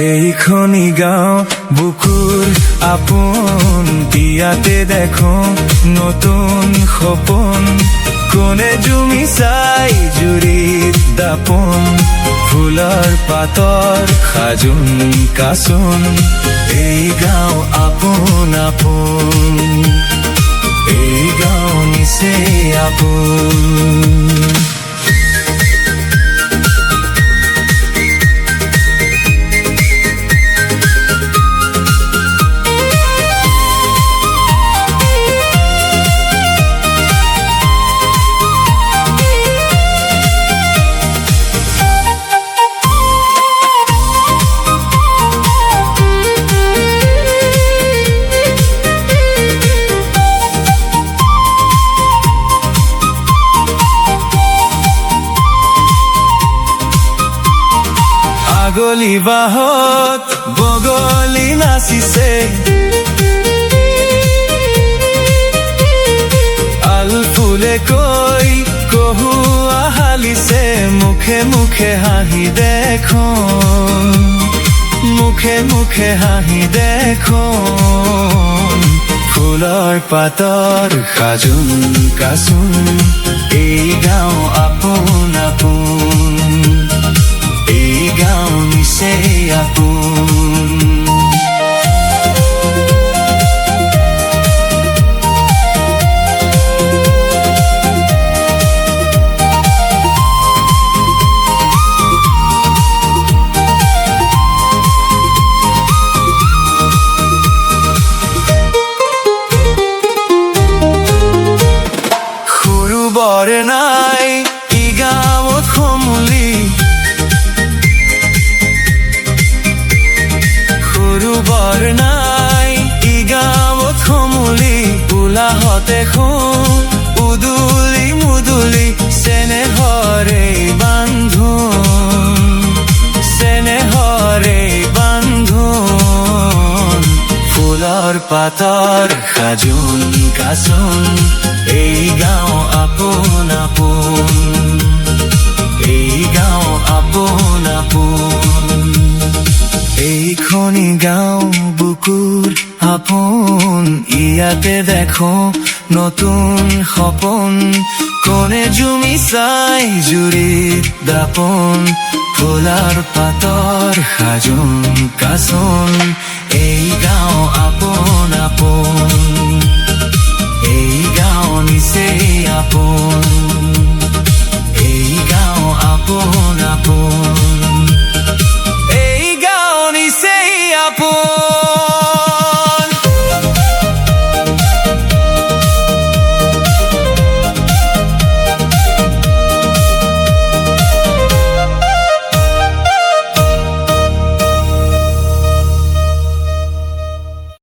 এইখনি গাঁও বুকুৰ আপোন, ইয়াতে দেখো নতুন সপোন। কোনে জুমি চাই জুৰিত দাপোন, ফুলৰ পাতৰ সাজোন কাচোন। এই গাঁও আপোন আপোন, এই গাঁও নিচেই আপোন। আগলি বাহত বগলী নাচিছে, আলফুলে কৈ কহুৱা হালিছে। মুখে মুখে হাঁহি দেখো, মুখে মুখে হাঁহি দেখো। ফুলৰ পাতৰ সাজোন কাচোন, এই গাঁও আপোন আপোন, এই গাঁও নিচেই আপোন। সৰু বৰ নাই ই গাঁৱত সমূলি, বৰ নাই ই গাঁৱত সমূলি। উলাহতে শুন উদুলি মুদুলি, চেনেহৰে বান্ধোন, চেনেহৰে বান্ধোন। ফুলৰ পাতৰ সাজোন কাচোন, এই গাঁও আপোন আপোন, এই গাঁও আপোন আপোন। এইখনি গাঁও বুকুৰ আপোন, ইয়াতে দেখো নতুন সপোন। কোনে জুমি চাই জুৰিত দাপোন, ফুলৰ পাতৰ সাজোন কাচোন। এই গাঁও আপোন আপোন, এই গাঁও নিচেই আপোন, এই গাঁও আপোন আপোন।